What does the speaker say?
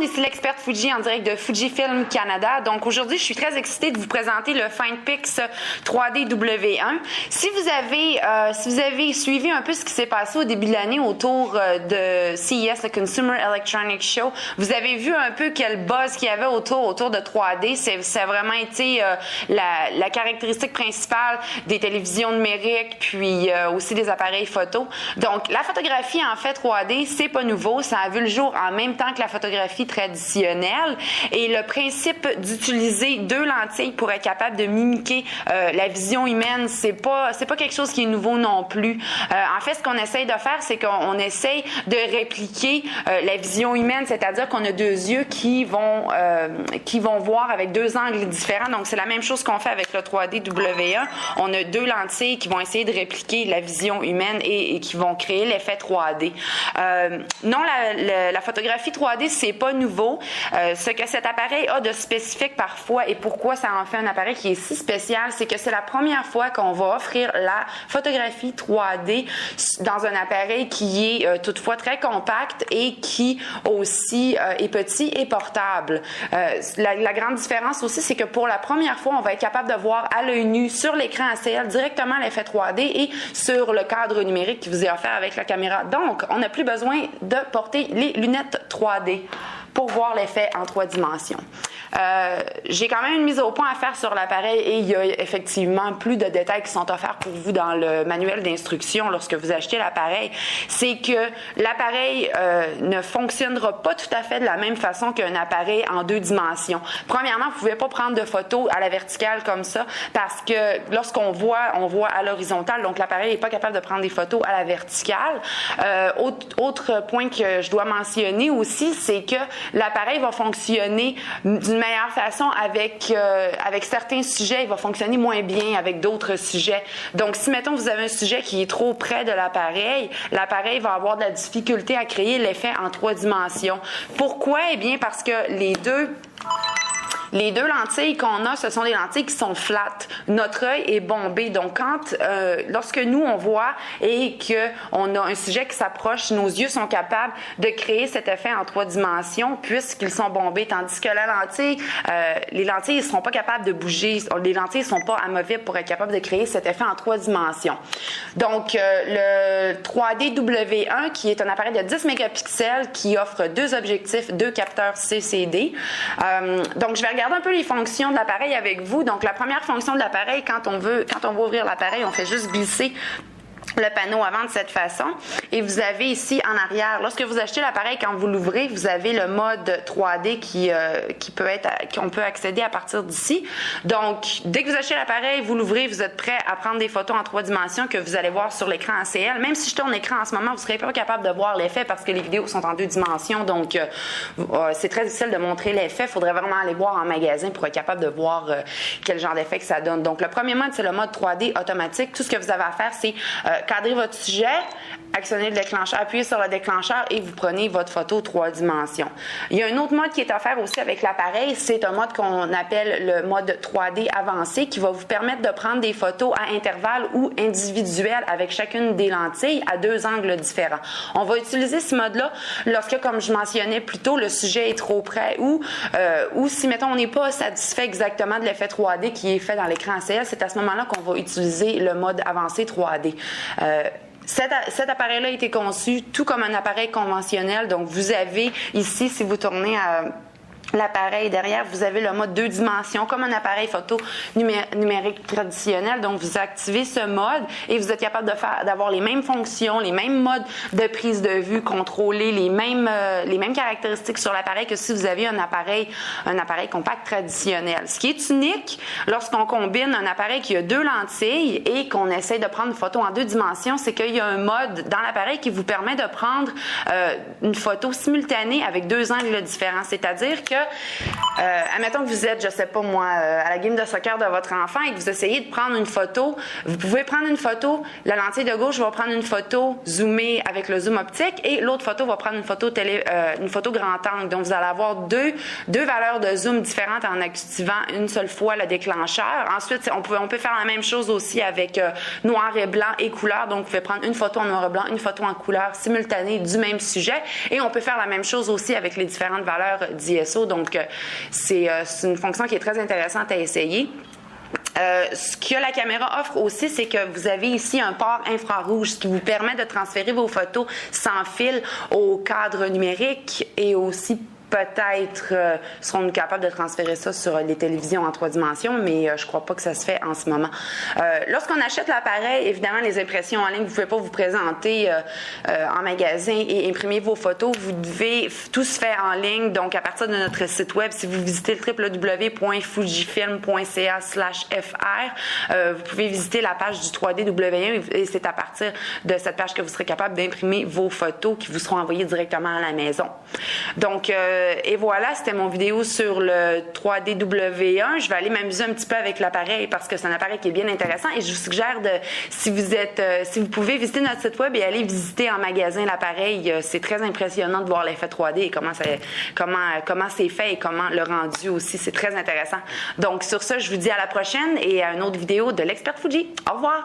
monde, ici l'experte Fuji en direct de Fujifilm Canada. Donc aujourd'hui, je suis très excitée de vous présenter le FindPix 3D W1. Si vous avez suivi un peu ce qui s'est passé au début de l'année autour de CES, le Consumer Electronics Show, vous avez vu un peu quel buzz qu'il y avait autour de 3D. Ça a vraiment été la caractéristique principale des télévisions numériques, puis aussi des appareils photo. Donc la photographie en fait 3D, c'est pas nouveau. Ça a vu le jour en même temps que la photographie traditionnelle. Et le principe d'utiliser deux lentilles pour être capable de mimiquer la vision humaine, c'est pas quelque chose qui est nouveau non plus. En fait, ce qu'on essaye de faire, c'est qu'on essaye de répliquer la vision humaine, c'est-à-dire qu'on a deux yeux qui vont voir avec deux angles différents. Donc, c'est la même chose qu'on fait avec le 3D W1. On a deux lentilles qui vont essayer de répliquer la vision humaine et qui vont créer l'effet 3D. Non, la photographie 3D, c'est pas nouveau. Ce que cet appareil a de spécifique parfois et pourquoi ça en fait un appareil qui est si spécial, c'est que c'est la première fois qu'on va offrir la photographie 3D dans un appareil qui est toutefois très compact et qui aussi est petit et portable. La grande différence aussi, c'est que pour la première fois, on va être capable de voir à l'œil nu sur l'écran ACL directement l'effet 3D et sur le cadre numérique qui vous est offert avec la caméra. Donc, on n'a plus besoin de porter les lunettes 3D pour voir l'effet en 3 dimensions. J'ai quand même une mise au point à faire sur l'appareil et il y a effectivement plus de détails qui sont offerts pour vous dans le manuel d'instruction lorsque vous achetez l'appareil. C'est que l'appareil ne fonctionnera pas tout à fait de la même façon qu'un appareil en 2 dimensions. Premièrement, vous ne pouvez pas prendre de photos à la verticale comme ça parce que lorsqu'on voit, on voit à l'horizontale, donc l'appareil n'est pas capable de prendre des photos à la verticale. Autre point que je dois mentionner aussi, c'est que l'appareil va fonctionner d'une meilleure façon avec certains sujets, il va fonctionner moins bien avec d'autres sujets. Donc, si, mettons, vous avez un sujet qui est trop près de l'appareil va avoir de la difficulté à créer l'effet en 3 dimensions. Pourquoi? Eh bien, parce que les deux lentilles qu'on a, ce sont des lentilles qui sont flattes. Notre œil est bombé. Donc, lorsque nous, on voit et qu'on a un sujet qui s'approche, nos yeux sont capables de créer cet effet en 3 dimensions puisqu'ils sont bombés. Tandis que les lentilles ne seront pas capables de bouger. Les lentilles ne sont pas amovibles pour être capables de créer cet effet en 3 dimensions. Donc, le 3D W1, qui est un appareil de 10 mégapixels qui offre 2 objectifs, 2 capteurs CCD. Donc, je vais regarder un peu les fonctions de l'appareil avec vous. Donc, la première fonction de l'appareil, quand on veut ouvrir l'appareil, on fait juste glisser le panneau avant de cette façon et vous avez ici en arrière, lorsque vous achetez l'appareil, quand vous l'ouvrez, vous avez le mode 3D qu'on peut accéder à partir d'ici. Donc, dès que vous achetez l'appareil, vous l'ouvrez, vous êtes prêt à prendre des photos en 3 dimensions que vous allez voir sur l'écran ACL. Même si je tourne l'écran en ce moment, vous ne serez pas capable de voir l'effet parce que les vidéos sont en 2 dimensions. Donc, c'est très difficile de montrer l'effet. Il faudrait vraiment aller voir en magasin pour être capable de voir quel genre d'effet que ça donne. Donc, le premier mode, c'est le mode 3D automatique. Tout ce que vous avez à faire, c'est cadrez votre sujet, actionnez le déclencheur, appuyez sur le déclencheur et vous prenez votre photo 3 dimensions. Il y a un autre mode qui est offert aussi avec l'appareil, c'est un mode qu'on appelle le mode 3D avancé qui va vous permettre de prendre des photos à intervalles ou individuelles avec chacune des lentilles à 2 angles différents. On va utiliser ce mode-là lorsque, comme je mentionnais plus tôt, le sujet est trop près ou si, mettons, on n'est pas satisfait exactement de l'effet 3D qui est fait dans l'écran ACL, c'est à ce moment-là qu'on va utiliser le mode avancé 3D. Cet appareil-là a été conçu tout comme un appareil conventionnel. Donc, vous avez ici, si vous tournez à l'appareil derrière, vous avez le mode 2 dimensions, comme un appareil photo numérique traditionnel. Donc, vous activez ce mode et vous êtes capable d'avoir les mêmes fonctions, les mêmes modes de prise de vue, contrôler les mêmes caractéristiques sur l'appareil que si vous aviez un appareil compact traditionnel. Ce qui est unique lorsqu'on combine un appareil qui a 2 lentilles et qu'on essaie de prendre une photo en 2 dimensions, c'est qu'il y a un mode dans l'appareil qui vous permet de prendre une photo simultanée avec 2 angles différents. C'est-à-dire que admettons que vous êtes, je sais pas moi, à la game de soccer de votre enfant et que vous essayez de prendre une photo, vous pouvez prendre une photo, la lentille de gauche va prendre une photo zoomée avec le zoom optique et l'autre photo va prendre une photo grand angle. Donc, vous allez avoir deux valeurs de zoom différentes en activant une seule fois le déclencheur. Ensuite, on peut faire la même chose aussi avec noir et blanc et couleur. Donc, vous pouvez prendre une photo en noir et blanc, une photo en couleur simultanée du même sujet. Et on peut faire la même chose aussi avec les différentes valeurs d'ISO. Donc, c'est une fonction qui est très intéressante à essayer. Ce que la caméra offre aussi, c'est que vous avez ici un port infrarouge, ce qui vous permet de transférer vos photos sans fil au cadre numérique et aussi peut-être seront capables de transférer ça sur les télévisions en 3 dimensions, mais je crois pas que ça se fait en ce moment. Lorsqu'on achète l'appareil, évidemment, les impressions en ligne, vous pouvez pas vous présenter en magasin et imprimer vos photos. Vous devez, tout se fait en ligne, donc à partir de notre site web, si vous visitez le www.fujifilm.ca/fr, vous pouvez visiter la page du 3D-W1 et c'est à partir de cette page que vous serez capable d'imprimer vos photos qui vous seront envoyées directement à la maison. Donc, et voilà, c'était mon vidéo sur le 3D-W1. Je vais aller m'amuser un petit peu avec l'appareil parce que c'est un appareil qui est bien intéressant et je vous suggère si vous pouvez visiter notre site web et aller visiter en magasin l'appareil, c'est très impressionnant de voir l'effet 3D et comment c'est fait et comment le rendu aussi, c'est très intéressant. Donc sur ça, je vous dis à la prochaine et à une autre vidéo de l'expert Fuji. Au revoir!